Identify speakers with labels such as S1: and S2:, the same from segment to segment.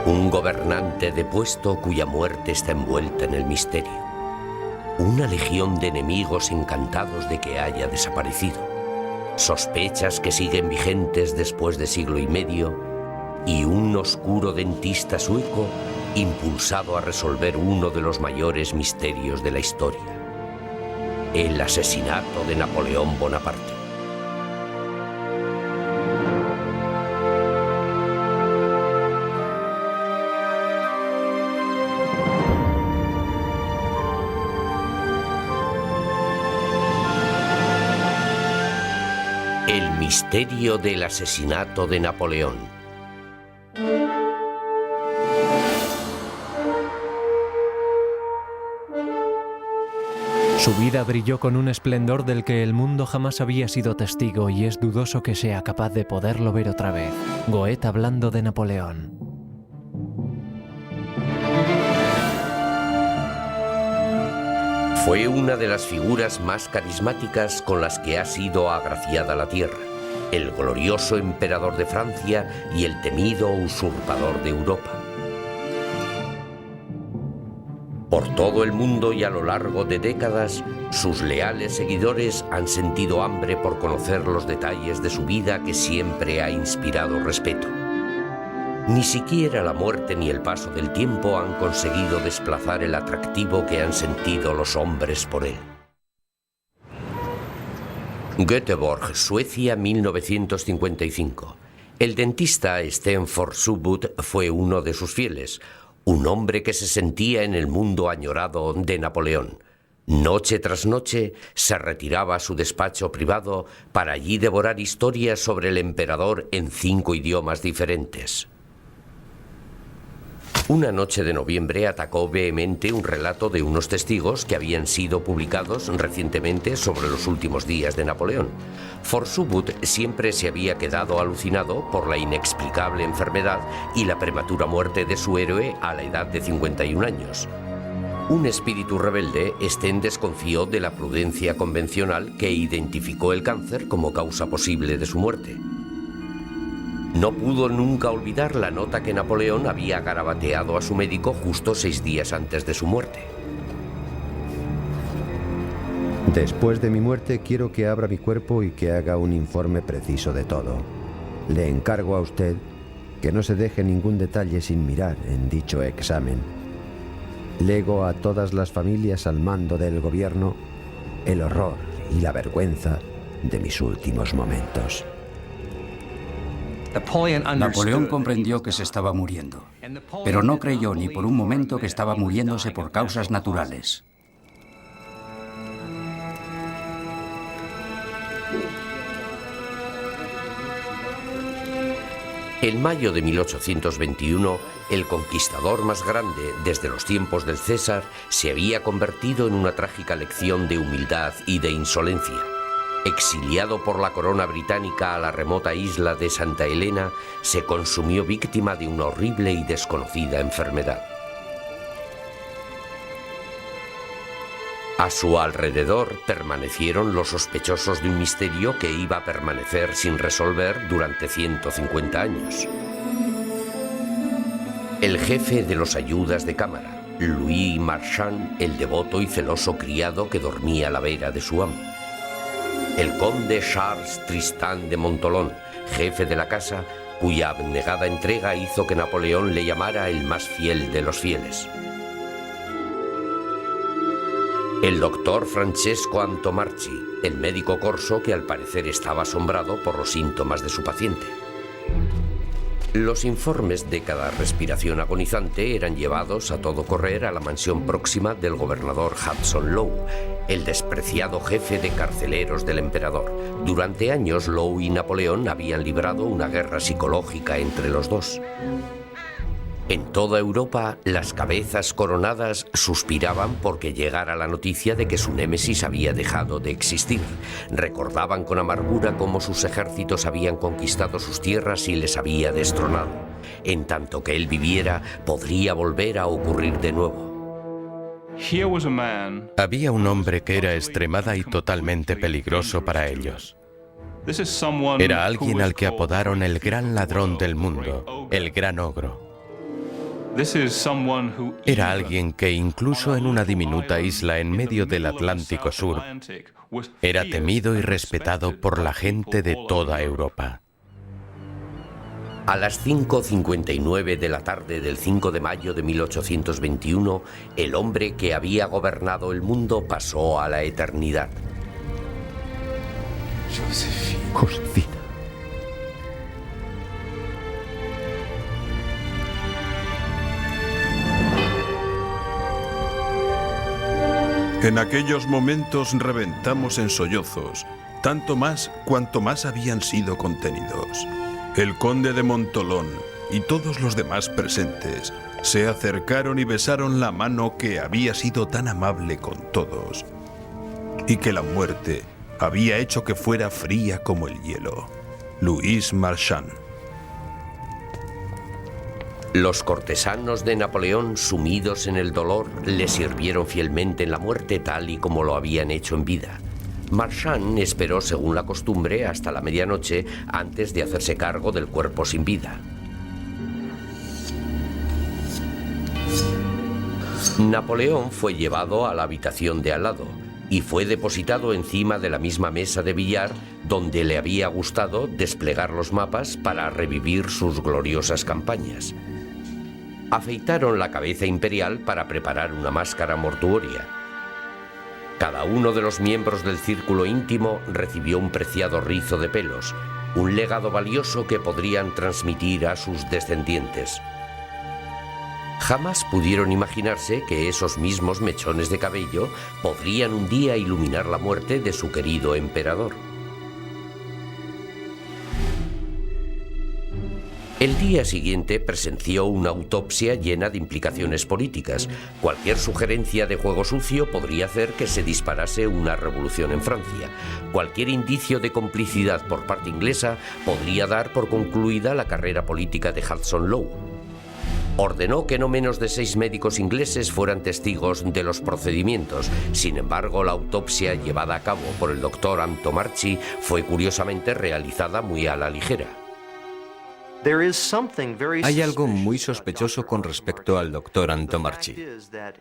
S1: Un gobernante depuesto cuya muerte está envuelta en el misterio. Una legión de enemigos encantados de que haya desaparecido. Sospechas que siguen vigentes después de siglo y medio. Y un oscuro dentista sueco impulsado a resolver uno de los mayores misterios de la historia. El asesinato de Napoleón Bonaparte. El misterio del asesinato de Napoleón.
S2: Su vida brilló con un esplendor del que el mundo jamás había sido testigo y es dudoso que sea capaz de poderlo ver otra vez. Goethe hablando de Napoleón.
S1: Fue una de las figuras más carismáticas con las que ha sido agraciada la tierra, el glorioso emperador de Francia y el temido usurpador de Europa. Por todo el mundo y a lo largo de décadas, sus leales seguidores han sentido hambre por conocer los detalles de su vida que siempre ha inspirado respeto. Ni siquiera la muerte ni el paso del tiempo han conseguido desplazar el atractivo que han sentido los hombres por él. Göteborg, Suecia, 1955. El dentista Sten Forsubud fue uno de sus fieles, un hombre que se sentía en el mundo añorado de Napoleón. Noche tras noche se retiraba a su despacho privado para allí devorar historias sobre el emperador en 5 idiomas diferentes. Una noche de noviembre atacó vehemente un relato de unos testigos que habían sido publicados recientemente sobre los últimos días de Napoleón. Forsubud siempre se había quedado alucinado por la inexplicable enfermedad y la prematura muerte de su héroe a la edad de 51 años. Un espíritu rebelde, Sten desconfió de la prudencia convencional que identificó el cáncer como causa posible de su muerte. No pudo nunca olvidar la nota que Napoleón había garabateado a su médico justo 6 días antes de su muerte.
S3: Después de mi muerte quiero que abra mi cuerpo y que haga un informe preciso de todo. Le encargo a usted que no se deje ningún detalle sin mirar en dicho examen. Lego a todas las familias al mando del gobierno el horror y la vergüenza de mis últimos momentos.
S4: Napoleón comprendió que se estaba muriendo, pero no creyó ni por un momento que estaba muriéndose por causas naturales.
S1: En mayo de 1821, el conquistador más grande desde los tiempos del César se había convertido en una trágica lección de humildad y de insolencia. Exiliado por la corona británica a la remota isla de Santa Elena, se consumió víctima de una horrible y desconocida enfermedad. A su alrededor permanecieron los sospechosos de un misterio que iba a permanecer sin resolver durante 150 años. El jefe de los ayudas de cámara, Louis Marchand, el devoto y celoso criado que dormía a la vera de su amo. El conde Charles Tristan de Montholon, jefe de la casa, cuya abnegada entrega hizo que Napoleón le llamara el más fiel de los fieles. El doctor Francesco Antomarchi, el médico corso que al parecer estaba asombrado por los síntomas de su paciente. Los informes de cada respiración agonizante eran llevados a todo correr a la mansión próxima del gobernador Hudson Lowe, el despreciado jefe de carceleros del emperador. Durante años, Lowe y Napoleón habían librado una guerra psicológica entre los dos. En toda Europa, las cabezas coronadas suspiraban porque llegara la noticia de que su némesis había dejado de existir. Recordaban con amargura cómo sus ejércitos habían conquistado sus tierras y les había destronado. En tanto que él viviera, podría volver a ocurrir de nuevo.
S5: Había un hombre que era extremada y totalmente peligroso para ellos. Era alguien al que apodaron el gran ladrón del mundo, el gran ogro. Era alguien que incluso en una diminuta isla en medio del Atlántico Sur, era temido y respetado por la gente de toda Europa.
S1: A las 5:59 de la tarde del 5 de mayo de 1821, el hombre que había gobernado el mundo pasó a la eternidad.
S3: Josefina.
S6: En aquellos momentos reventamos en sollozos, tanto más cuanto más habían sido contenidos. El conde de Montolón y todos los demás presentes se acercaron y besaron la mano que había sido tan amable con todos y que la muerte había hecho que fuera fría como el hielo. Louis Marchand.
S1: Los cortesanos de Napoleón, sumidos en el dolor, le sirvieron fielmente en la muerte tal y como lo habían hecho en vida. Marchand esperó, según la costumbre, hasta la medianoche antes de hacerse cargo del cuerpo sin vida. Napoleón fue llevado a la habitación de al lado y fue depositado encima de la misma mesa de billar donde le había gustado desplegar los mapas para revivir sus gloriosas campañas. Afeitaron la cabeza imperial para preparar una máscara mortuoria. Cada uno de los miembros del círculo íntimo recibió un preciado rizo de pelos, un legado valioso que podrían transmitir a sus descendientes. Jamás pudieron imaginarse que esos mismos mechones de cabello podrían un día iluminar la muerte de su querido emperador. El día siguiente presenció una autopsia llena de implicaciones políticas. Cualquier sugerencia de juego sucio podría hacer que se disparase una revolución en Francia. Cualquier indicio de complicidad por parte inglesa podría dar por concluida la carrera política de Hudson Lowe. Ordenó que no menos de 6 médicos ingleses fueran testigos de los procedimientos. Sin embargo, la autopsia llevada a cabo por el doctor Antomarchi fue curiosamente realizada muy a la ligera.
S7: Hay algo muy sospechoso con respecto al doctor Antomarchi.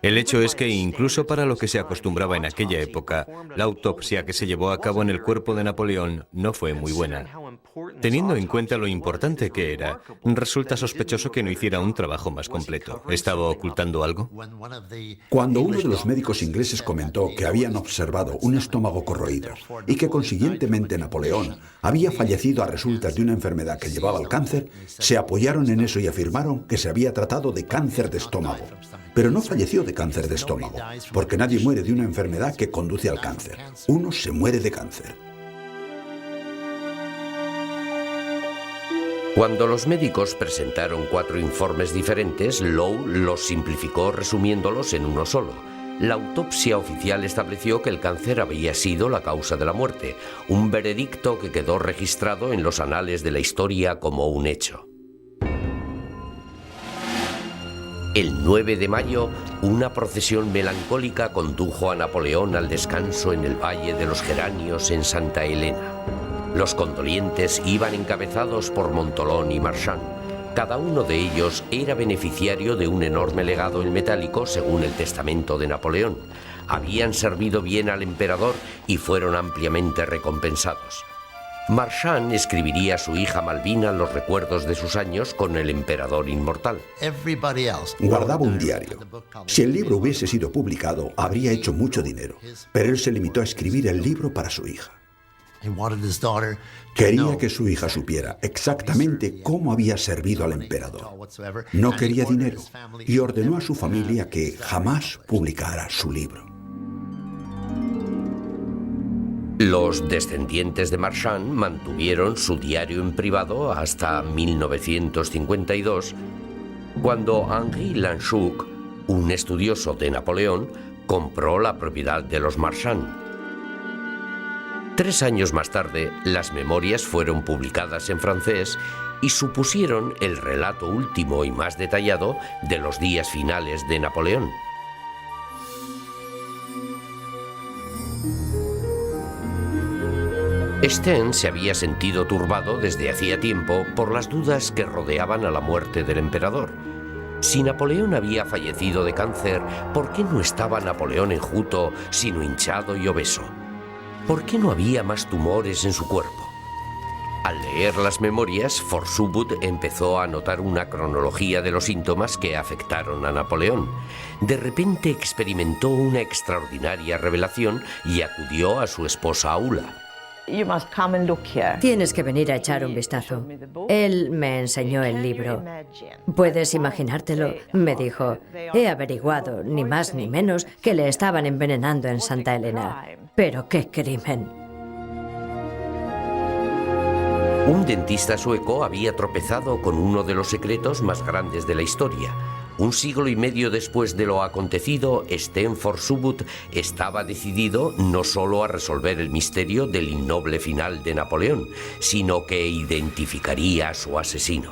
S7: El hecho es que incluso para lo que se acostumbraba en aquella época, la autopsia que se llevó a cabo en el cuerpo de Napoleón no fue muy buena. Teniendo en cuenta lo importante que era, resulta sospechoso que no hiciera un trabajo más completo. ¿Estaba ocultando algo?
S8: Cuando uno de los médicos ingleses comentó que habían observado un estómago corroído y que consiguientemente Napoleón había fallecido a resultas de una enfermedad que llevaba al cáncer, se apoyaron en eso y afirmaron que se había tratado de cáncer de estómago. Pero no falleció de cáncer de estómago, porque nadie muere de una enfermedad que conduce al cáncer. Uno se muere de cáncer.
S1: Cuando los médicos presentaron 4 informes diferentes, Lowe los simplificó resumiéndolos en uno solo. La autopsia oficial estableció que el cáncer había sido la causa de la muerte, un veredicto que quedó registrado en los anales de la historia como un hecho. El 9 de mayo, una procesión melancólica condujo a Napoleón al descanso en el Valle de los Geranios en Santa Elena. Los condolientes iban encabezados por Montolón y Marchand. Cada uno de ellos era beneficiario de un enorme legado en metálico según el testamento de Napoleón. Habían servido bien al emperador y fueron ampliamente recompensados. Marchand escribiría a su hija Malvina los recuerdos de sus años con el emperador inmortal.
S8: Guardaba un diario. Si el libro hubiese sido publicado, habría hecho mucho dinero, pero él se limitó a escribir el libro para su hija. Quería que su hija supiera exactamente cómo había servido al emperador. No quería dinero y ordenó a su familia que jamás publicara su libro.
S1: Los descendientes de Marchand mantuvieron su diario en privado hasta 1952, cuando Henri Lanchuk, un estudioso de Napoleón, compró la propiedad de los Marchand. 3 años más tarde, las memorias fueron publicadas en francés y supusieron el relato último y más detallado de los días finales de Napoleón. Sten se había sentido turbado desde hacía tiempo por las dudas que rodeaban a la muerte del emperador. Si Napoleón había fallecido de cáncer, ¿por qué no estaba Napoleón enjuto, sino hinchado y obeso? ¿Por qué no había más tumores en su cuerpo? Al leer las memorias, Forsubud empezó a notar una cronología de los síntomas que afectaron a Napoleón. De repente experimentó una extraordinaria revelación y acudió a su esposa Aula.
S9: Tienes que venir a echar un vistazo. Él me enseñó el libro. ¿Puedes imaginártelo? Me dijo, he averiguado, ni más ni menos, que le estaban envenenando en Santa Elena. Pero qué crimen.
S1: Un dentista sueco había tropezado con uno de los secretos más grandes de la historia. Un siglo y medio después de lo acontecido, Sten Forsubud estaba decidido no solo a resolver el misterio del innoble final de Napoleón, sino que identificaría a su asesino.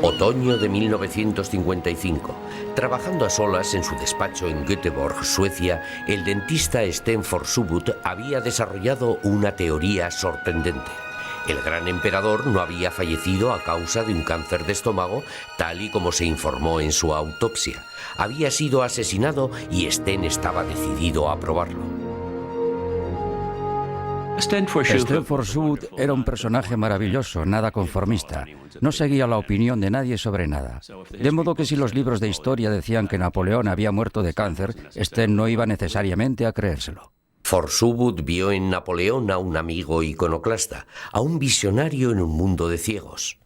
S1: Otoño de 1955. Trabajando a solas en su despacho en Göteborg, Suecia, el dentista Sten Forsubud había desarrollado una teoría sorprendente. El gran emperador no había fallecido a causa de un cáncer de estómago, tal y como se informó en su autopsia. Había sido asesinado y Sten estaba decidido a probarlo.
S4: Sten Forsubud era un personaje maravilloso, nada conformista. No seguía la opinión de nadie sobre nada. De modo que si los libros de historia decían que Napoleón había muerto de cáncer, Sten no iba necesariamente a creérselo.
S1: Forsubud vio en Napoleón a un amigo iconoclasta, a un visionario en un mundo de ciegos.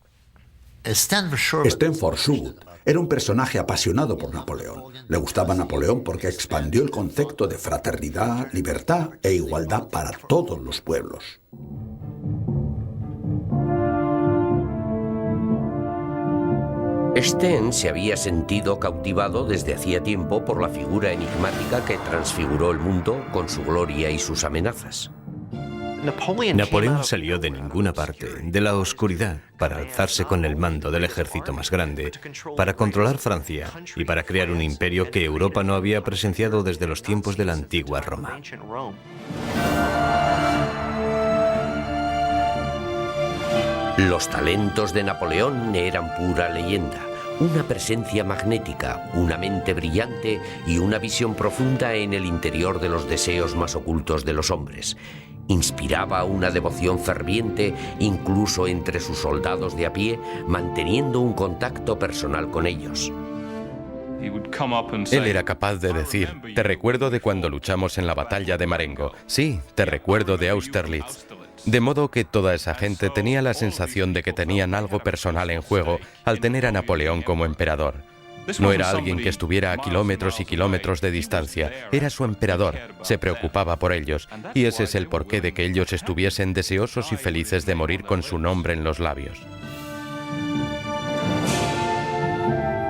S8: Sten Forsubud era un personaje apasionado por Napoleón. Le gustaba Napoleón porque expandió el concepto de fraternidad, libertad e igualdad para todos los pueblos.
S1: Sten se había sentido cautivado desde hacía tiempo por la figura enigmática que transfiguró el mundo con su gloria y sus amenazas.
S7: Napoleón salió de ninguna parte, de la oscuridad, para alzarse con el mando del ejército más grande, para controlar Francia y para crear un imperio que Europa no había presenciado desde los tiempos de la antigua Roma.
S1: Los talentos de Napoleón eran pura leyenda. Una presencia magnética, una mente brillante y una visión profunda en el interior de los deseos más ocultos de los hombres. Inspiraba una devoción ferviente incluso entre sus soldados de a pie, manteniendo un contacto personal con ellos.
S5: Él era capaz de decir, te recuerdo de cuando luchamos en la batalla de Marengo. Sí, te recuerdo de Austerlitz. De modo que toda esa gente tenía la sensación de que tenían algo personal en juego al tener a Napoleón como emperador. No era alguien que estuviera a kilómetros y kilómetros de distancia, era su emperador, se preocupaba por ellos, y ese es el porqué de que ellos estuviesen deseosos y felices de morir con su nombre en los labios.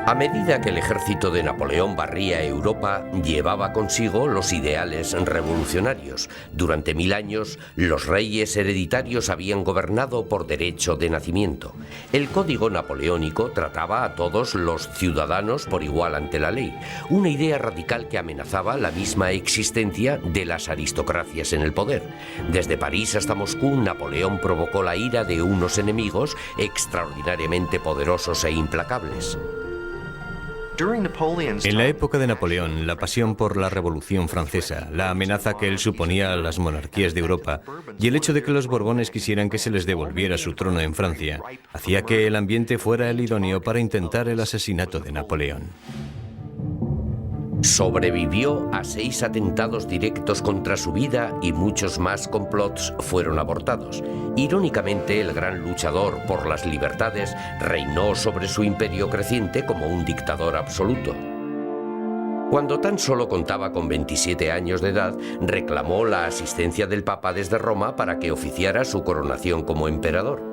S1: A medida que el ejército de Napoleón barría Europa, llevaba consigo los ideales revolucionarios. Durante 1000 años, los reyes hereditarios habían gobernado por derecho de nacimiento. El código napoleónico trataba a todos los ciudadanos por igual ante la ley, una idea radical que amenazaba la misma existencia de las aristocracias en el poder. Desde París hasta Moscú, Napoleón provocó la ira de unos enemigos extraordinariamente poderosos e implacables.
S7: En la época de Napoleón, la pasión por la Revolución Francesa, la amenaza que él suponía a las monarquías de Europa y el hecho de que los Borbones quisieran que se les devolviera su trono en Francia, hacía que el ambiente fuera el idóneo para intentar el asesinato de Napoleón.
S1: Sobrevivió a 6 atentados directos contra su vida y muchos más complots fueron abortados. Irónicamente, el gran luchador por las libertades reinó sobre su imperio creciente como un dictador absoluto. Cuando tan solo contaba con 27 años de edad, reclamó la asistencia del Papa desde Roma para que oficiara su coronación como emperador.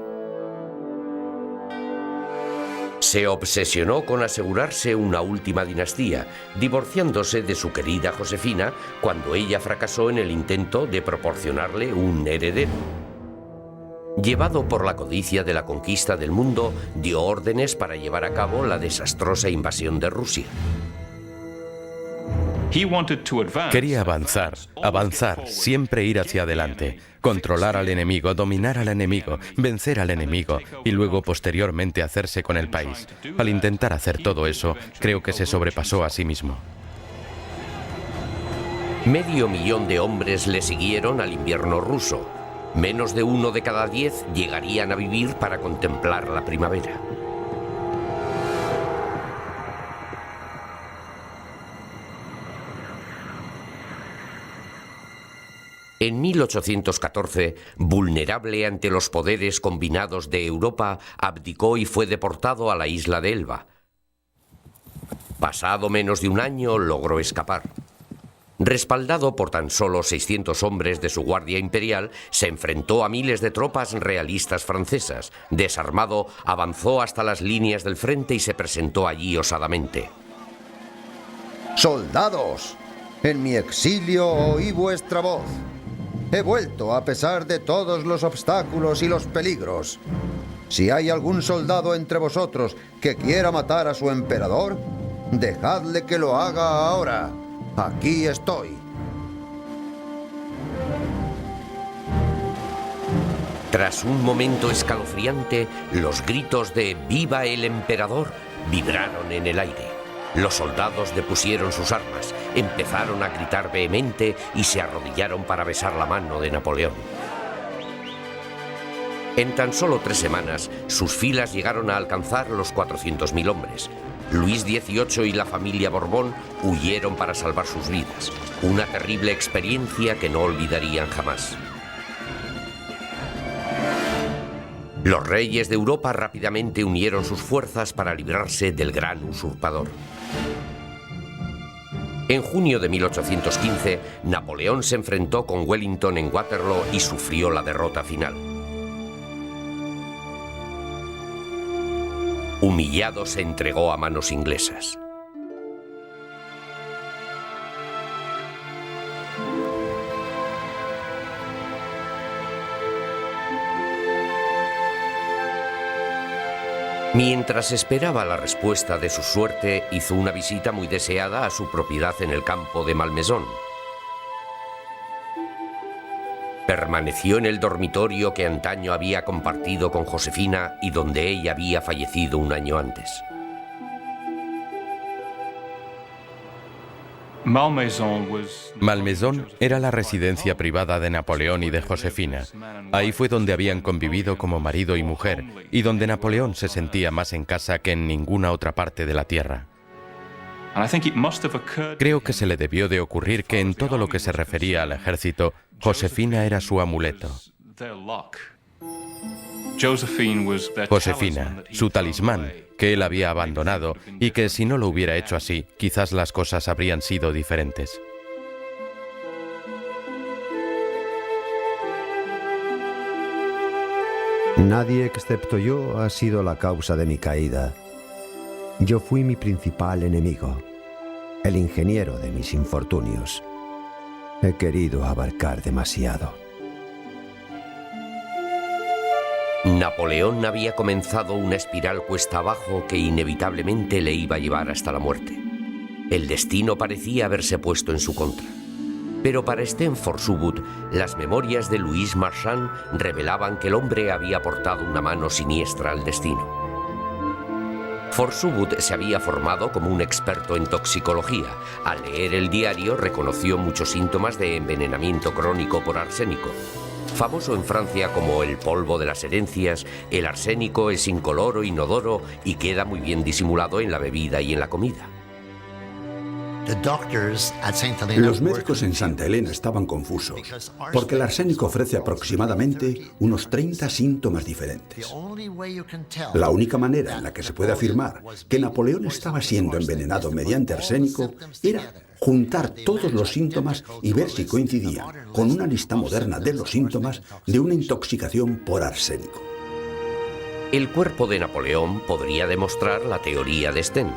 S1: Se obsesionó con asegurarse una última dinastía, divorciándose de su querida Josefina cuando ella fracasó en el intento de proporcionarle un heredero. Llevado por la codicia de la conquista del mundo, dio órdenes para llevar a cabo la desastrosa invasión de Rusia.
S5: Quería avanzar, siempre ir hacia adelante, controlar al enemigo, dominar al enemigo, vencer al enemigo y luego posteriormente hacerse con el país. Al intentar hacer todo eso, creo que se sobrepasó a sí mismo.
S1: 500.000 de hombres le siguieron al invierno ruso. Menos de 1 de cada 10 llegarían a vivir para contemplar la primavera. En 1814, vulnerable ante los poderes combinados de Europa, abdicó y fue deportado a la isla de Elba. Pasado menos de un año, logró escapar. Respaldado por tan solo 600 hombres de su guardia imperial, se enfrentó a miles de tropas realistas francesas. Desarmado, avanzó hasta las líneas del frente y se presentó allí osadamente.
S3: ¡Soldados! En mi exilio oí vuestra voz. He vuelto a pesar de todos los obstáculos y los peligros. Si hay algún soldado entre vosotros que quiera matar a su emperador, dejadle que lo haga ahora. Aquí estoy.
S1: Tras un momento escalofriante, los gritos de ¡Viva el emperador! Vibraron en el aire. Los soldados depusieron sus armas, empezaron a gritar vehemente y se arrodillaron para besar la mano de Napoleón. En tan solo 3 semanas, sus filas llegaron a alcanzar los 400.000 hombres. Luis XVIII y la familia Borbón huyeron para salvar sus vidas. Una terrible experiencia que no olvidarían jamás. Los reyes de Europa rápidamente unieron sus fuerzas para librarse del gran usurpador. En junio de 1815, Napoleón se enfrentó con Wellington en Waterloo y sufrió la derrota final. Humillado, se entregó a manos inglesas. Mientras esperaba la respuesta de su suerte, hizo una visita muy deseada a su propiedad en el campo de Malmaison. Permaneció en el dormitorio que antaño había compartido con Josefina y donde ella había fallecido un año antes.
S5: Malmaison era la residencia privada de Napoleón y de Josefina. Ahí fue donde habían convivido como marido y mujer y donde Napoleón se sentía más en casa que en ninguna otra parte de la tierra. Creo que se le debió de ocurrir que en todo lo que se refería al ejército, Josefina era su amuleto. Josefina, su talismán, que él había abandonado y que si no lo hubiera hecho así, quizás las cosas habrían sido diferentes.
S3: Nadie excepto yo ha sido la causa de mi caída. Yo fui mi principal enemigo, el ingeniero de mis infortunios. He querido abarcar demasiado.
S1: Napoleón había comenzado una espiral cuesta abajo que inevitablemente le iba a llevar hasta la muerte. El destino parecía haberse puesto en su contra. Pero para Sten Forsubut, las memorias de Louis Marchand revelaban que el hombre había aportado una mano siniestra al destino. Forsubut se había formado como un experto en toxicología. Al leer el diario reconoció muchos síntomas de envenenamiento crónico por arsénico. Famoso en Francia como el polvo de las herencias, el arsénico es incoloro, inodoro y queda muy bien disimulado en la bebida y en la comida.
S8: Los médicos en Santa Elena estaban confusos, porque el arsénico ofrece aproximadamente unos 30 síntomas diferentes. La única manera en la que se puede afirmar que Napoleón estaba siendo envenenado mediante arsénico era juntar todos los síntomas y ver si coincidían con una lista moderna de los síntomas de una intoxicación por arsénico.
S1: El cuerpo de Napoleón podría demostrar la teoría de Sten.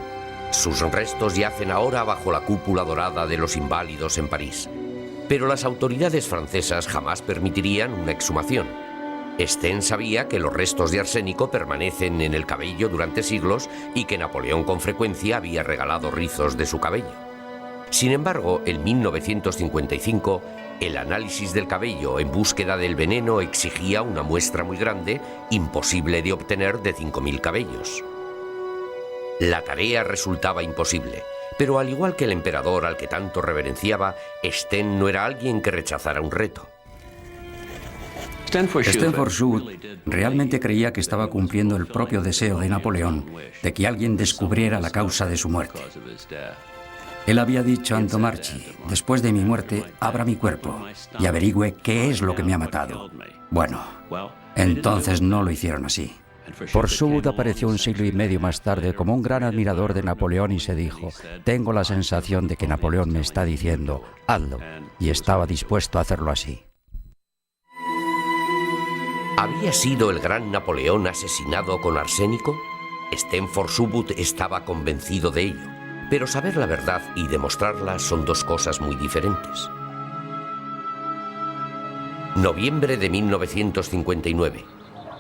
S1: Sus restos yacen ahora bajo la cúpula dorada de los Inválidos en París. Pero las autoridades francesas jamás permitirían una exhumación. Sten sabía que los restos de arsénico permanecen en el cabello durante siglos y que Napoleón con frecuencia había regalado rizos de su cabello. Sin embargo, en 1955, el análisis del cabello en búsqueda del veneno exigía una muestra muy grande, imposible de obtener, de 5.000 cabellos. La tarea resultaba imposible, pero al igual que el emperador al que tanto reverenciaba, Sten no era alguien que rechazara un reto.
S4: Stanford realmente creía que estaba cumpliendo el propio deseo de Napoleón de que alguien descubriera la causa de su muerte. Él había dicho a Antomarchi: después de mi muerte, abra mi cuerpo y averigüe qué es lo que me ha matado. Bueno, entonces no lo hicieron así. Forswood apareció un siglo y medio más tarde como un gran admirador de Napoleón y se dijo: tengo la sensación de que Napoleón me está diciendo, hazlo, y estaba dispuesto a hacerlo así.
S1: ¿Había sido el gran Napoleón asesinado con arsénico? Sten Forswood estaba convencido de ello, pero saber la verdad y demostrarla son dos cosas muy diferentes. Noviembre de 1959.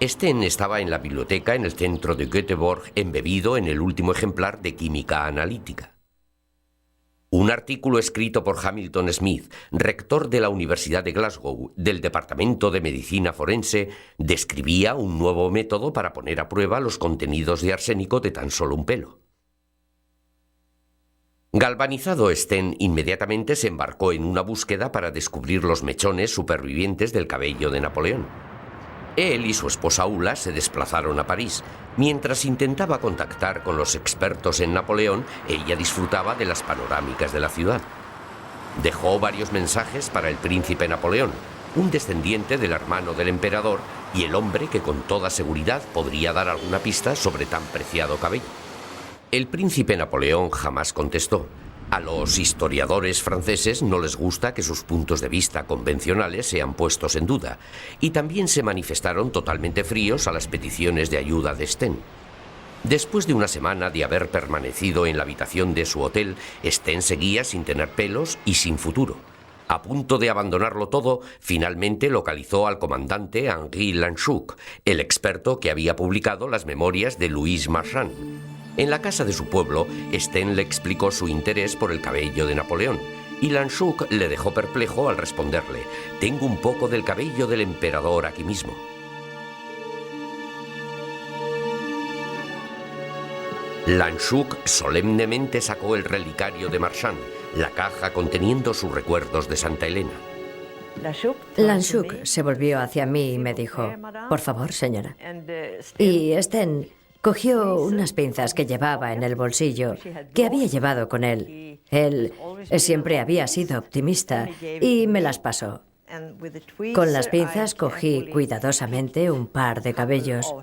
S1: Sten estaba en la biblioteca en el centro de Göteborg, embebido en el último ejemplar de Química Analítica. Un artículo escrito por Hamilton Smith, rector de la Universidad de Glasgow, del Departamento de Medicina Forense, describía un nuevo método para poner a prueba los contenidos de arsénico de tan solo un pelo. Galvanizado, Sten inmediatamente se embarcó en una búsqueda para descubrir los mechones supervivientes del cabello de Napoleón. Él y su esposa Ulla se desplazaron a París. Mientras intentaba contactar con los expertos en Napoleón, ella disfrutaba de las panorámicas de la ciudad. Dejó varios mensajes para el príncipe Napoleón, un descendiente del hermano del emperador y el hombre que con toda seguridad podría dar alguna pista sobre tan preciado cabello. El príncipe Napoleón jamás contestó. A los historiadores franceses no les gusta que sus puntos de vista convencionales sean puestos en duda, y también se manifestaron totalmente fríos a las peticiones de ayuda de Sten. Después de una semana de haber permanecido en la habitación de su hotel, Sten seguía sin tener pelos y sin futuro. A punto de abandonarlo todo, finalmente localizó al comandante Henri Lanchuk, el experto que había publicado las memorias de Louis Marchand. En la casa de su pueblo, Sten le explicó su interés por el cabello de Napoleón, y Lanchuk le dejó perplejo al responderle: «Tengo un poco del cabello del emperador aquí mismo». Lanchuk solemnemente sacó el relicario de Marchand, la caja conteniendo sus recuerdos de Santa Elena.
S9: Lanchuk se volvió hacia mí y me dijo: «Por favor, señora». Y Sten cogió unas pinzas que llevaba en el bolsillo, que había llevado con él. Él siempre había sido optimista y me las pasó. Con las pinzas cogí cuidadosamente un par de cabellos.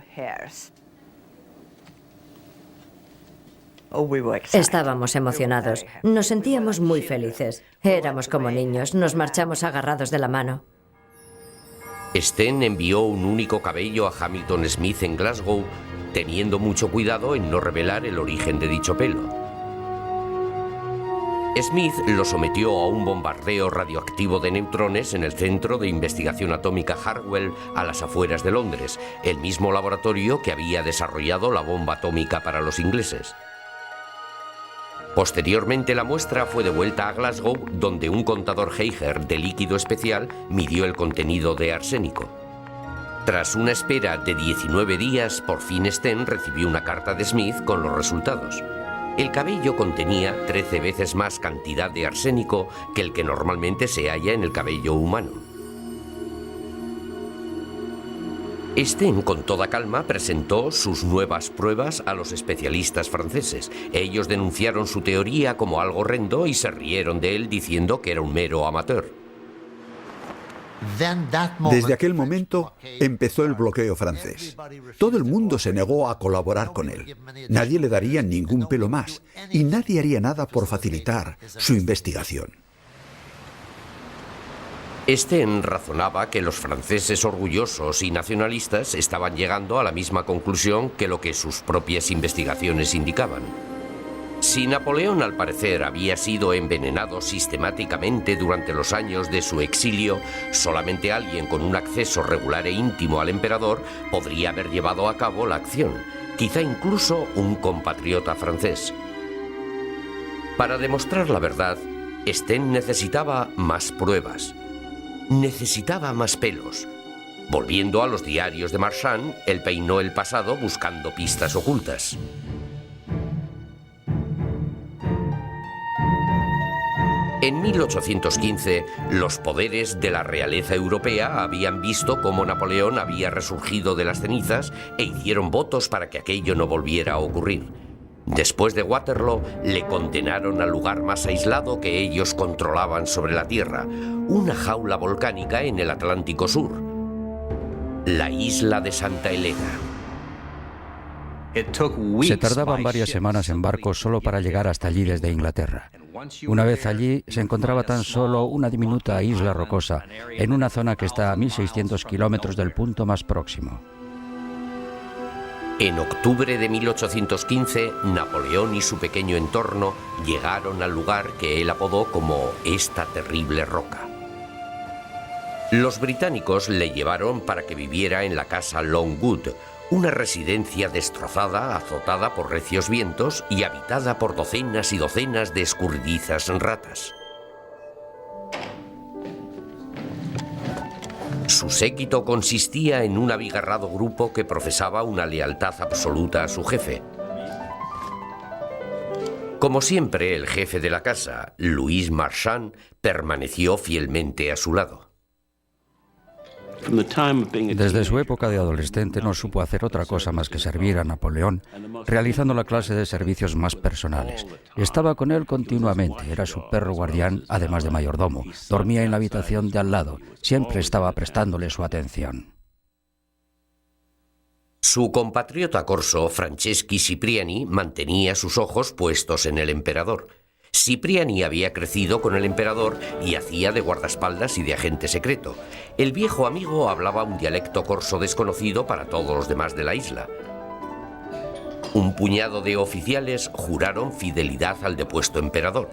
S9: Estábamos emocionados, nos sentíamos muy felices. Éramos como niños, nos marchamos agarrados de la mano.
S1: Sten envió un único cabello a Hamilton Smith en Glasgow, teniendo mucho cuidado en no revelar el origen de dicho pelo. Smith lo sometió a un bombardeo radioactivo de neutrones en el Centro de Investigación Atómica Harwell, a las afueras de Londres, el mismo laboratorio que había desarrollado la bomba atómica para los ingleses. Posteriormente, la muestra fue devuelta a Glasgow, donde un contador Geiger de líquido especial midió el contenido de arsénico. Tras una espera de 19 días, por fin Sten recibió una carta de Smith con los resultados. El cabello contenía 13 veces más cantidad de arsénico que el que normalmente se halla en el cabello humano. Sten, con toda calma, presentó sus nuevas pruebas a los especialistas franceses. Ellos denunciaron su teoría como algo horrendo y se rieron de él diciendo que era un mero amateur.
S8: Desde aquel momento empezó el bloqueo francés. Todo el mundo se negó a colaborar con él. Nadie le daría ningún pelo más y nadie haría nada por facilitar su investigación.
S1: Sten razonaba que los franceses orgullosos y nacionalistas estaban llegando a la misma conclusión que lo que sus propias investigaciones indicaban. Si Napoleón, al parecer, había sido envenenado sistemáticamente durante los años de su exilio, solamente alguien con un acceso regular e íntimo al emperador podría haber llevado a cabo la acción, quizá incluso un compatriota francés. Para demostrar la verdad, Sten necesitaba más pruebas. Necesitaba más pelos. Volviendo a los diarios de Marchand, él peinó el pasado buscando pistas ocultas. En 1815, los poderes de la realeza europea habían visto cómo Napoleón había resurgido de las cenizas e hicieron votos para que aquello no volviera a ocurrir. Después de Waterloo, le condenaron al lugar más aislado que ellos controlaban sobre la Tierra, una jaula volcánica en el Atlántico Sur, la isla de Santa Elena.
S4: Se tardaban varias semanas en barco solo para llegar hasta allí desde Inglaterra. Una vez allí, se encontraba tan solo una diminuta isla rocosa, en una zona que está a 1.600 kilómetros del punto más próximo.
S1: En octubre de 1815, Napoleón y su pequeño entorno llegaron al lugar que él apodó como esta terrible roca. Los británicos le llevaron para que viviera en la casa Longwood, una residencia destrozada, azotada por recios vientos y habitada por docenas y docenas de escurridizas ratas. Su séquito consistía en un abigarrado grupo que profesaba una lealtad absoluta a su jefe. Como siempre, el jefe de la casa, Louis Marchand, permaneció fielmente a su lado.
S4: Desde su época de adolescente no supo hacer otra cosa más que servir a Napoleón, realizando la clase de servicios más personales. Estaba con él continuamente, era su perro guardián, además de mayordomo. Dormía en la habitación de al lado, siempre estaba prestándole su atención.
S1: Su compatriota corso, Franceschi Cipriani, mantenía sus ojos puestos en el emperador. Cipriani había crecido con el emperador y hacía de guardaespaldas y de agente secreto. El viejo amigo hablaba un dialecto corso desconocido para todos los demás de la isla. Un puñado de oficiales juraron fidelidad al depuesto emperador.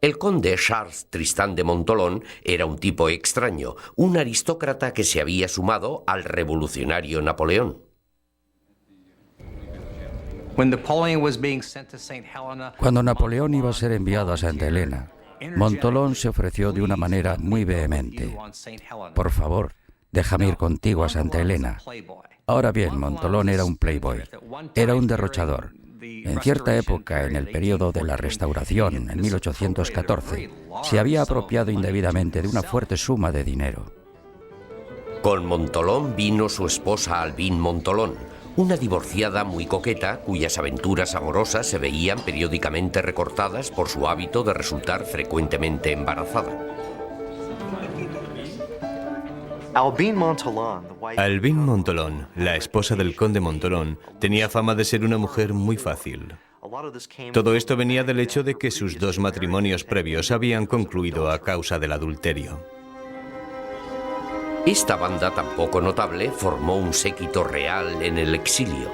S1: El conde Charles Tristan de Montholon era un tipo extraño, un aristócrata que se había sumado al revolucionario Napoleón.
S4: Cuando Napoleón iba a ser enviado a Santa Elena, Montholon se ofreció de una manera muy vehemente. Por favor, déjame ir contigo a Santa Elena. Ahora bien, Montholon era un playboy, era un derrochador. En cierta época, en el periodo de la Restauración, en 1814, se había apropiado indebidamente de una fuerte suma de dinero.
S1: Con Montholon vino su esposa Albine Montholon, una divorciada muy coqueta cuyas aventuras amorosas se veían periódicamente recortadas por su hábito de resultar frecuentemente embarazada.
S7: Albine Montholon, la esposa del conde Montholon, tenía fama de ser una mujer muy fácil. Todo esto venía del hecho de que sus dos matrimonios previos habían concluido a causa del adulterio.
S1: Esta banda tan poco notable formó un séquito real en el exilio.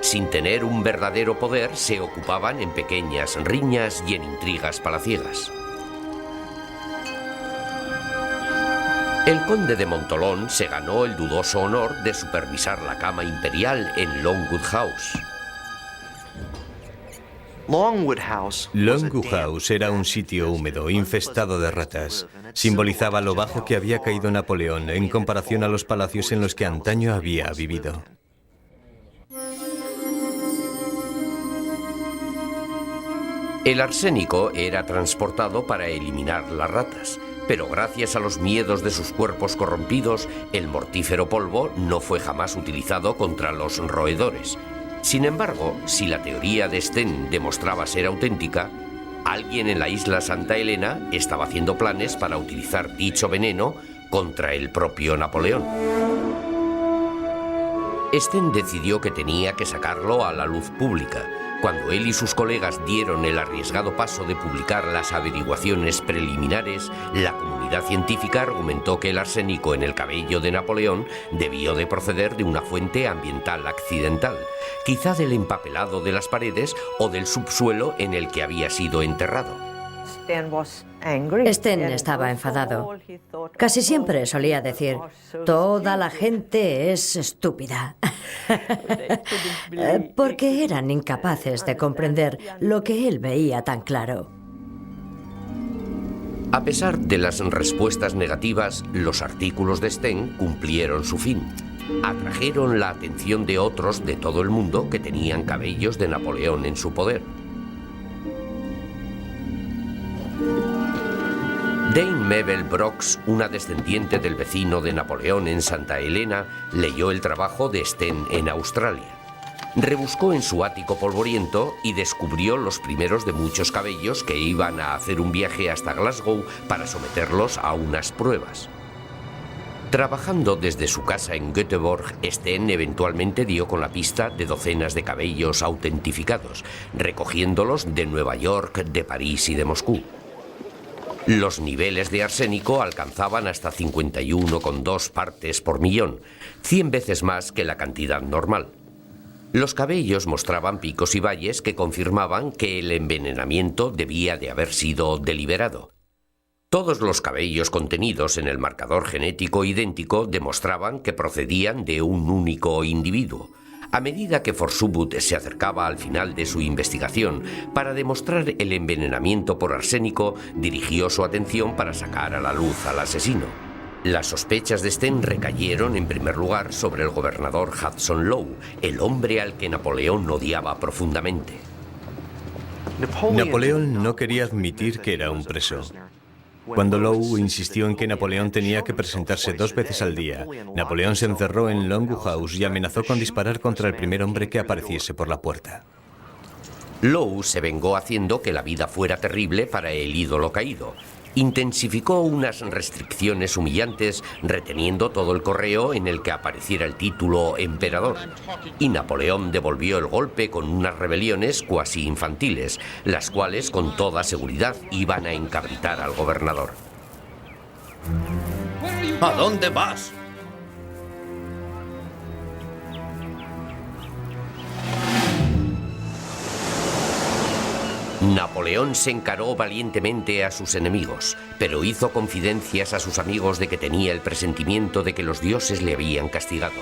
S1: Sin tener un verdadero poder, se ocupaban en pequeñas riñas y en intrigas palaciegas. El conde de Montholon se ganó el dudoso honor de supervisar la cama imperial en Longwood House.
S7: Longwood House era un sitio húmedo, infestado de ratas. Simbolizaba lo bajo que había caído Napoleón en comparación a los palacios en los que antaño había vivido.
S1: El arsénico era transportado para eliminar las ratas, pero gracias a los miedos de sus cuerpos corrompidos, el mortífero polvo no fue jamás utilizado contra los roedores. Sin embargo, si la teoría de Sten demostraba ser auténtica, alguien en la isla Santa Elena estaba haciendo planes para utilizar dicho veneno contra el propio Napoleón. Sten decidió que tenía que sacarlo a la luz pública. Cuando él y sus colegas dieron el arriesgado paso de publicar las averiguaciones preliminares, la comunidad científica argumentó que el arsénico en el cabello de Napoleón debió de proceder de una fuente ambiental accidental, quizá del empapelado de las paredes o del subsuelo en el que había sido enterrado.
S9: Sten estaba enfadado. Casi siempre solía decir, toda la gente es estúpida. Porque eran incapaces de comprender lo que él veía tan claro.
S1: A pesar de las respuestas negativas, los artículos de Sten cumplieron su fin. Atrajeron la atención de otros de todo el mundo que tenían cabellos de Napoleón en su poder. Dame Mabel Brox, una descendiente del vecino de Napoleón en Santa Helena, leyó el trabajo de Sten en Australia. Rebuscó en su ático polvoriento y descubrió los primeros de muchos cabellos que iban a hacer un viaje hasta Glasgow para someterlos a unas pruebas. Trabajando desde su casa en Göteborg, Sten eventualmente dio con la pista de docenas de cabellos autentificados, recogiéndolos de Nueva York, de París y de Moscú. Los niveles de arsénico alcanzaban hasta 51,2 partes por millón, 100 veces más que la cantidad normal. Los cabellos mostraban picos y valles que confirmaban que el envenenamiento debía de haber sido deliberado. Todos los cabellos contenidos en el marcador genético idéntico demostraban que procedían de un único individuo. A medida que Forsubud se acercaba al final de su investigación para demostrar el envenenamiento por arsénico, dirigió su atención para sacar a la luz al asesino. Las sospechas de Sten recayeron en primer lugar sobre el gobernador Hudson Lowe, el hombre al que Napoleón odiaba profundamente.
S7: Napoleón no quería admitir que era un preso. Cuando Lowe insistió en que Napoleón tenía que presentarse 2 veces al día, Napoleón se encerró en Longwood House y amenazó con disparar contra el primer hombre que apareciese por la puerta.
S1: Lowe se vengó haciendo que la vida fuera terrible para el ídolo caído. Intensificó unas restricciones humillantes, reteniendo todo el correo en el que apareciera el título emperador. Y Napoleón devolvió el golpe con unas rebeliones cuasi infantiles, las cuales con toda seguridad iban a encabritar al gobernador.
S10: ¿A dónde vas?
S1: Napoleón se encaró valientemente a sus enemigos, pero hizo confidencias a sus amigos de que tenía el presentimiento de que los dioses le habían castigado.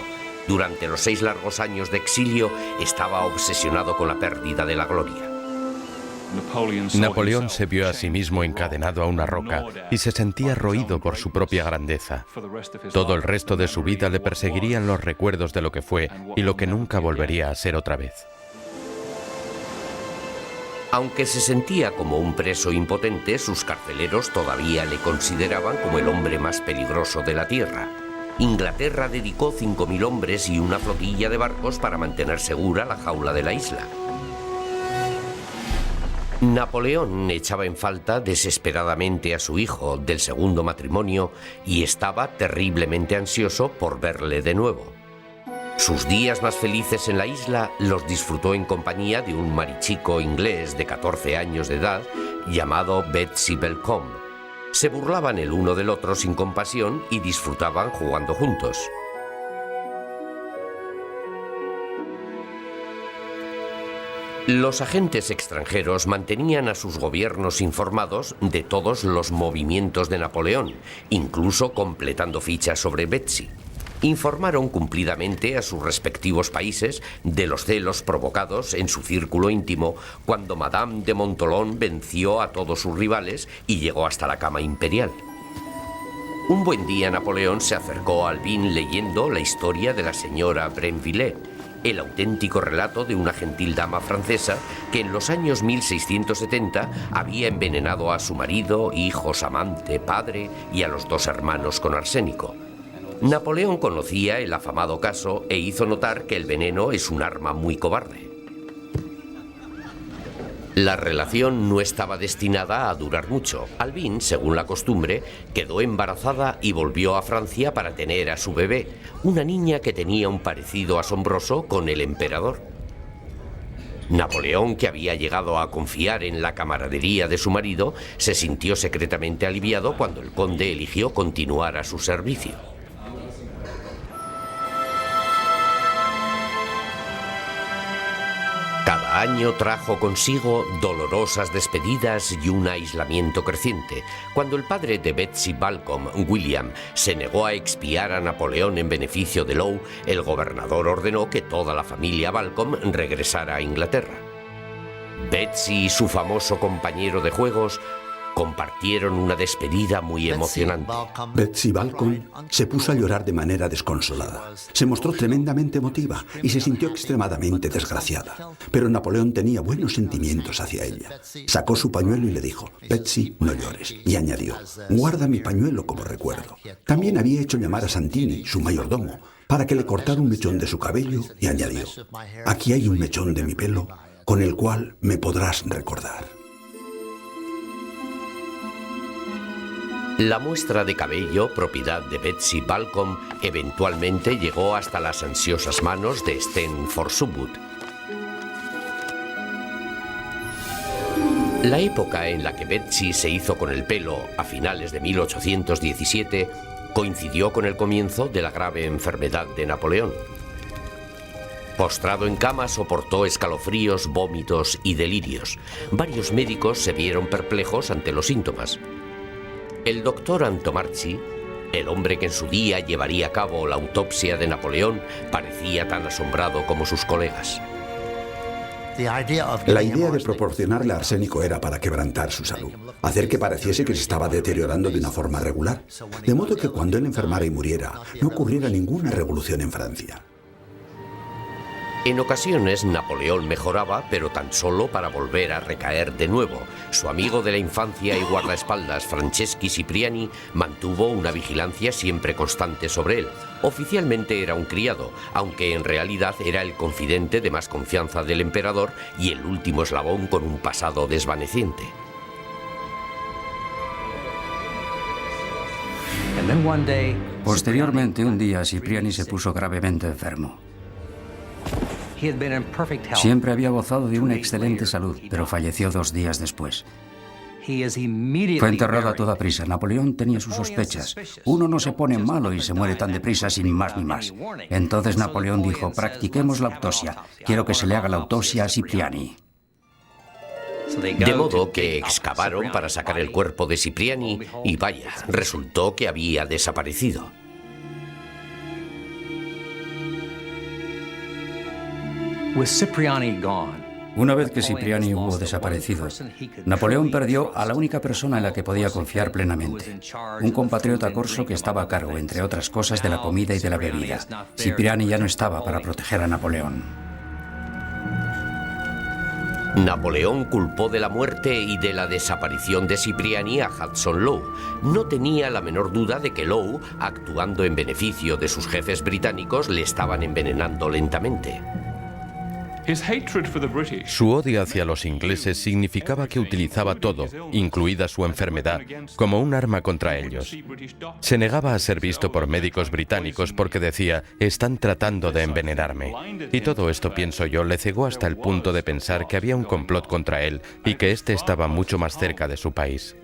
S1: Durante los 6 largos años de exilio, estaba obsesionado con la pérdida de la gloria.
S5: Napoleón se vio a sí mismo encadenado a una roca y se sentía roído por su propia grandeza. Todo el resto de su vida le perseguirían los recuerdos de lo que fue y lo que nunca volvería a ser otra vez.
S1: Aunque se sentía como un preso impotente, sus carceleros todavía le consideraban como el hombre más peligroso de la tierra. Inglaterra dedicó 5.000 hombres y una flotilla de barcos para mantener segura la jaula de la isla. Napoleón echaba en falta desesperadamente a su hijo del segundo matrimonio y estaba terriblemente ansioso por verle de nuevo. Sus días más felices en la isla los disfrutó en compañía de un marichico inglés de 14 años de edad llamado Betsy Belcombe. Se burlaban el uno del otro sin compasión y disfrutaban jugando juntos. Los agentes extranjeros mantenían a sus gobiernos informados de todos los movimientos de Napoleón, incluso completando fichas sobre Betsy. Informaron cumplidamente a sus respectivos países de los celos provocados en su círculo íntimo cuando Madame de Montholon venció a todos sus rivales y llegó hasta la cama imperial. Un buen día Napoleón se acercó a Alvin leyendo la historia de la señora Brenville, el auténtico relato de una gentil dama francesa que en los años 1670 había envenenado a su marido, hijos, amante, padre y a los 2 hermanos con arsénico. Napoleón conocía el afamado caso e hizo notar que el veneno es un arma muy cobarde. La relación no estaba destinada a durar mucho. Alvin, según la costumbre, quedó embarazada y volvió a Francia para tener a su bebé, una niña que tenía un parecido asombroso con el emperador. Napoleón, que había llegado a confiar en la camaradería de su marido, se sintió secretamente aliviado cuando el conde eligió continuar a su servicio. Cada año trajo consigo dolorosas despedidas y un aislamiento creciente. Cuando el padre de Betsy Balcombe, William, se negó a expiar a Napoleón en beneficio de Lowe, el gobernador ordenó que toda la familia Balcombe regresara a Inglaterra. Betsy y su famoso compañero de juegos compartieron una despedida muy emocionante.
S8: Betsy Balcom se puso a llorar de manera desconsolada. Se mostró tremendamente emotiva y se sintió extremadamente desgraciada. Pero Napoleón tenía buenos sentimientos hacia ella. Sacó su pañuelo y le dijo: Betsy, no llores. Y añadió: guarda mi pañuelo como recuerdo. También había hecho llamar a Santini, su mayordomo, para que le cortara un mechón de su cabello, y añadió: aquí hay un mechón de mi pelo con el cual me podrás recordar.
S1: La muestra de cabello, propiedad de Betsy Balcom, eventualmente llegó hasta las ansiosas manos de Sten Forsubud. La época en la que Betsy se hizo con el pelo, a finales de 1817, coincidió con el comienzo de la grave enfermedad de Napoleón. Postrado en cama, soportó escalofríos, vómitos y delirios. Varios médicos se vieron perplejos ante los síntomas. El doctor Antomarchi, el hombre que en su día llevaría a cabo la autopsia de Napoleón, parecía tan asombrado como sus colegas.
S8: La idea de proporcionarle arsénico era para quebrantar su salud, hacer que pareciese que se estaba deteriorando de una forma regular, de modo que cuando él enfermara y muriera, no ocurriera ninguna revolución en Francia.
S1: En ocasiones Napoleón mejoraba, pero tan solo para volver a recaer de nuevo. Su amigo de la infancia y guardaespaldas, Franceschi Cipriani, mantuvo una vigilancia siempre constante sobre él. Oficialmente era un criado, aunque en realidad era el confidente de más confianza del emperador y el último eslabón con un pasado desvaneciente.
S4: Posteriormente, un día, Cipriani se puso gravemente enfermo. Siempre había gozado de una excelente salud, pero falleció 2 días después. Fue enterrado a toda prisa. Napoleón tenía sus sospechas. Uno no se pone malo y se muere tan deprisa sin más ni más. Entonces Napoleón dijo: practiquemos la autopsia. Quiero que se le haga la autopsia a Cipriani.
S1: De modo que excavaron para sacar el cuerpo de Cipriani y vaya, resultó que había desaparecido.
S4: Una vez que Cipriani hubo desaparecido, Napoleón perdió a la única persona en la que podía confiar plenamente, un compatriota corso que estaba a cargo, entre otras cosas, de la comida y de la bebida. Cipriani ya no estaba para proteger a Napoleón.
S1: Napoleón culpó de la muerte y de la desaparición de Cipriani a Hudson Lowe. No tenía la menor duda de que Lowe, actuando en beneficio de sus jefes británicos, le estaban envenenando lentamente.
S5: Su odio hacia los ingleses significaba que utilizaba todo, incluida su enfermedad, como un arma contra ellos. Se negaba a ser visto por médicos británicos porque decía: están tratando de envenenarme. Y todo esto, pienso yo, le cegó hasta el punto de pensar que había un complot contra él y que éste estaba mucho más cerca de su país.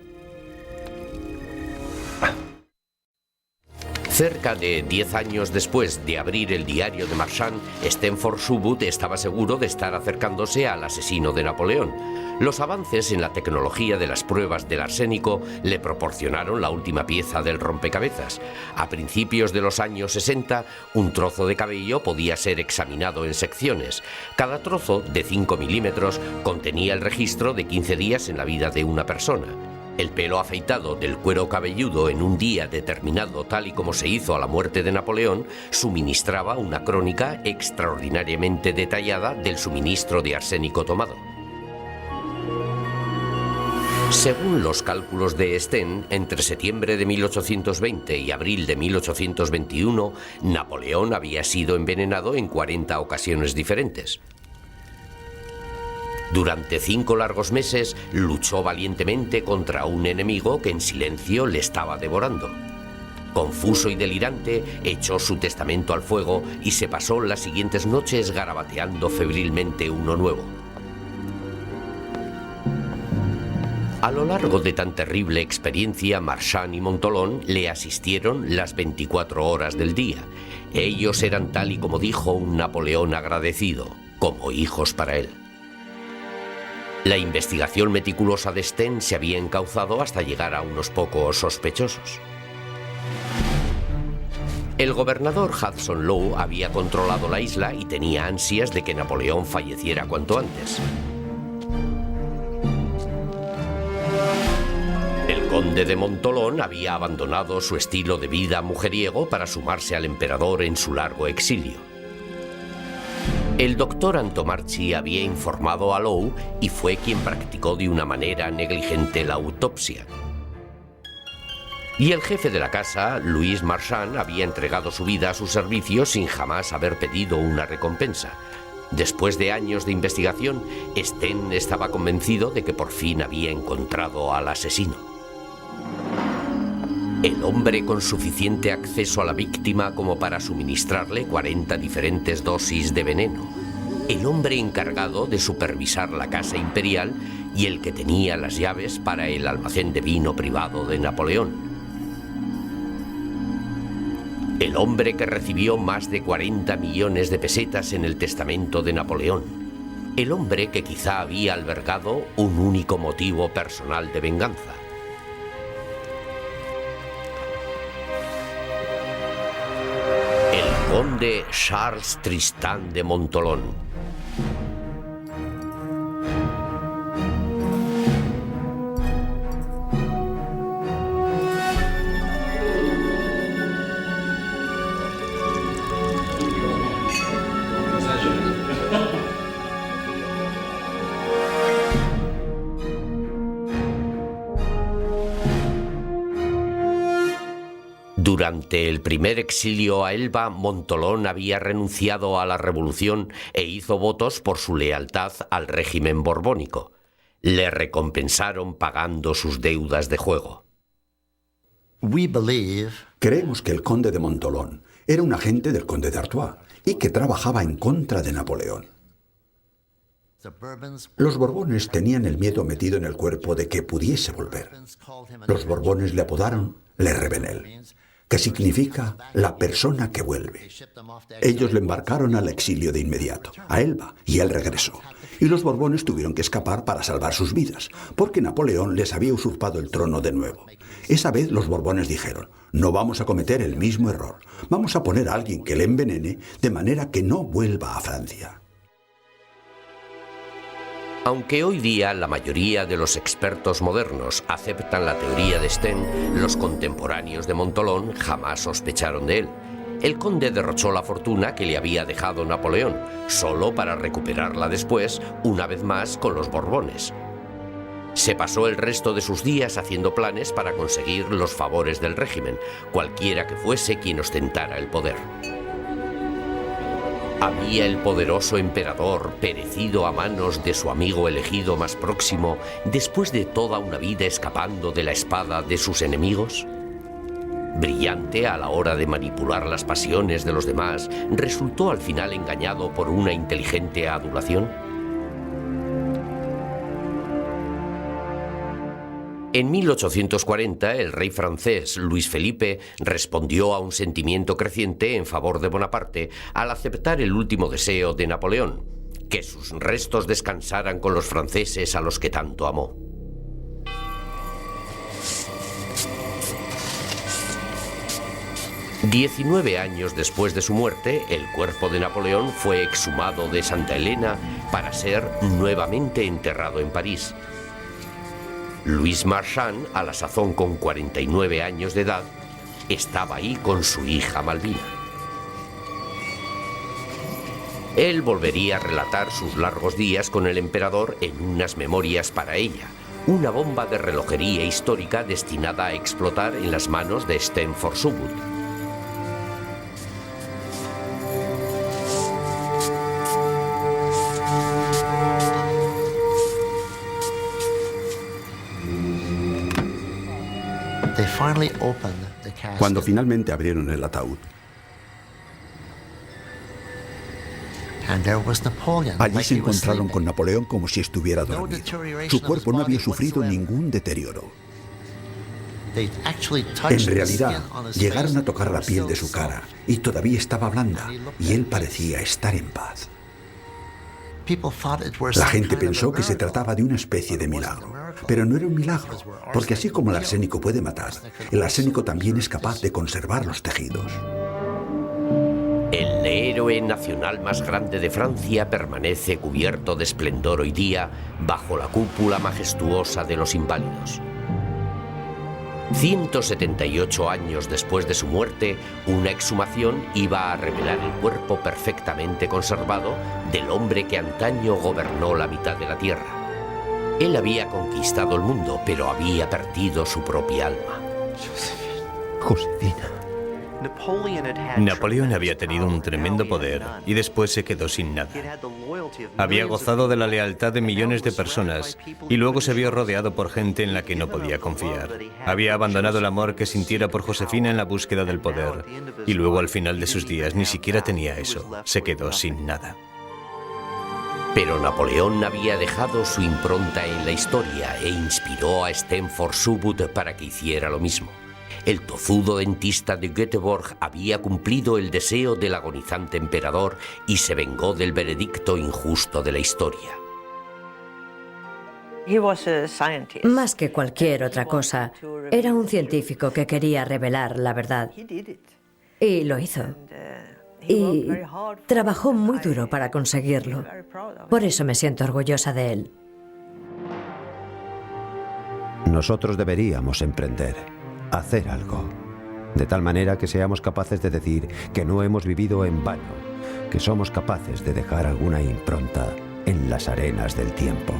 S1: Cerca de 10 años después de abrir el diario de Marchand, Sten Forsubud estaba seguro de estar acercándose al asesino de Napoleón. Los avances en la tecnología de las pruebas del arsénico le proporcionaron la última pieza del rompecabezas. A principios de los años 60, un trozo de cabello podía ser examinado en secciones. Cada trozo, de 5 milímetros, contenía el registro de 15 días en la vida de una persona. El pelo afeitado del cuero cabelludo en un día determinado, tal y como se hizo a la muerte de Napoleón, suministraba una crónica extraordinariamente detallada del suministro de arsénico tomado. Según los cálculos de Sten, entre septiembre de 1820 y abril de 1821, Napoleón había sido envenenado en 40 ocasiones diferentes. Durante 5 largos meses luchó valientemente contra un enemigo que en silencio le estaba devorando. Confuso y delirante, echó su testamento al fuego y se pasó las siguientes noches garabateando febrilmente uno nuevo. A lo largo de tan terrible experiencia, Marchand y Montholon le asistieron las 24 horas del día. Ellos eran, tal y como dijo un Napoleón agradecido, como hijos para él. La investigación meticulosa de Sten se había encauzado hasta llegar a unos pocos sospechosos. El gobernador Hudson Lowe había controlado la isla y tenía ansias de que Napoleón falleciera cuanto antes. conde de Montolón había abandonado su estilo de vida mujeriego para sumarse al emperador en su largo exilio. El doctor Antomarchi había informado a Lowe y fue quien practicó de una manera negligente la autopsia. Y el jefe de la casa, Louis Marchand, había entregado su vida a su servicio sin jamás haber pedido una recompensa. Después de años de investigación, Sten estaba convencido de que por fin había encontrado al asesino. El hombre con suficiente acceso a la víctima como para suministrarle 40 diferentes dosis de veneno. El hombre encargado de supervisar la casa imperial y el que tenía las llaves para el almacén de vino privado de Napoleón. El hombre que recibió más de 40 millones de pesetas en el testamento de Napoleón. El hombre que quizá había albergado un único motivo personal de venganza. El conde Charles Tristan de Montolón. Durante el primer exilio a Elba, Montolón había renunciado a la revolución e hizo votos por su lealtad al régimen borbónico. Le recompensaron pagando sus deudas de juego.
S8: Creemos que el conde de Montolón era un agente del conde de Artois y que trabajaba en contra de Napoleón. Los Borbones tenían el miedo metido en el cuerpo de que pudiese volver. Los Borbones le apodaron Le Revenel, que significa la persona que vuelve. Ellos le embarcaron al exilio de inmediato, a Elba, y él regresó. Y los Borbones tuvieron que escapar para salvar sus vidas, porque Napoleón les había usurpado el trono de nuevo. Esa vez los Borbones dijeron, no vamos a cometer el mismo error, vamos a poner a alguien que le envenene de manera que no vuelva a Francia.
S1: Aunque hoy día la mayoría de los expertos modernos aceptan la teoría de Sten, los contemporáneos de Montolón jamás sospecharon de él. El conde derrochó la fortuna que le había dejado Napoleón, solo para recuperarla después, una vez más, con los Borbones. Se pasó el resto de sus días haciendo planes para conseguir los favores del régimen, cualquiera que fuese quien ostentara el poder. ¿Había el poderoso emperador perecido a manos de su amigo elegido más próximo después de toda una vida escapando de la espada de sus enemigos? Brillante a la hora de manipular las pasiones de los demás, ¿resultó al final engañado por una inteligente adulación? En 1840, el rey francés Luis Felipe respondió a un sentimiento creciente en favor de Bonaparte al aceptar el último deseo de Napoleón, que sus restos descansaran con los franceses a los que tanto amó. $19 años después de su muerte, el cuerpo de Napoleón fue exhumado de Santa Elena para ser nuevamente enterrado en París. Louis Marchand, a la sazón con 49 años de edad, estaba ahí con su hija Malvina. Él volvería a relatar sus largos días con el emperador en unas memorias para ella, una bomba de relojería histórica destinada a explotar en las manos de Sten Forsubud.
S8: Cuando finalmente abrieron el ataúd, allí se encontraron con Napoleón como si estuviera dormido. Su cuerpo no había sufrido ningún deterioro. En realidad, llegaron a tocar la piel de su cara y todavía estaba blanda, y él parecía estar en paz. La gente pensó que se trataba de una especie de milagro, pero no era un milagro, porque así como el arsénico puede matar, el arsénico también es capaz de conservar los tejidos.
S1: El héroe nacional más grande de Francia permanece cubierto de esplendor hoy día bajo la cúpula majestuosa de los Inválidos. 178 años después de su muerte, una exhumación iba a revelar el cuerpo perfectamente conservado del hombre que antaño gobernó la mitad de la Tierra. Él había conquistado el mundo, pero había perdido su propia alma.
S3: Josefina.
S7: Napoleón había tenido un tremendo poder y después se quedó sin nada. Había gozado de la lealtad de millones de personas y luego se vio rodeado por gente en la que no podía confiar. Había abandonado el amor que sintiera por Josefina en la búsqueda del poder y luego al final de sus días ni siquiera tenía eso. Se quedó sin nada.
S1: Pero Napoleón había dejado su impronta en la historia e inspiró a Stanford Subud para que hiciera lo mismo. El tozudo dentista de Göteborg había cumplido el deseo del agonizante emperador y se vengó del veredicto injusto de la historia.
S9: Más que cualquier otra cosa, era un científico que quería revelar la verdad. Y lo hizo. Y trabajó muy duro para conseguirlo. Por eso me siento orgullosa de él.
S3: Nosotros deberíamos emprender. Hacer algo, de tal manera que seamos capaces de decir que no hemos vivido en vano, que somos capaces de dejar alguna impronta en las arenas del tiempo.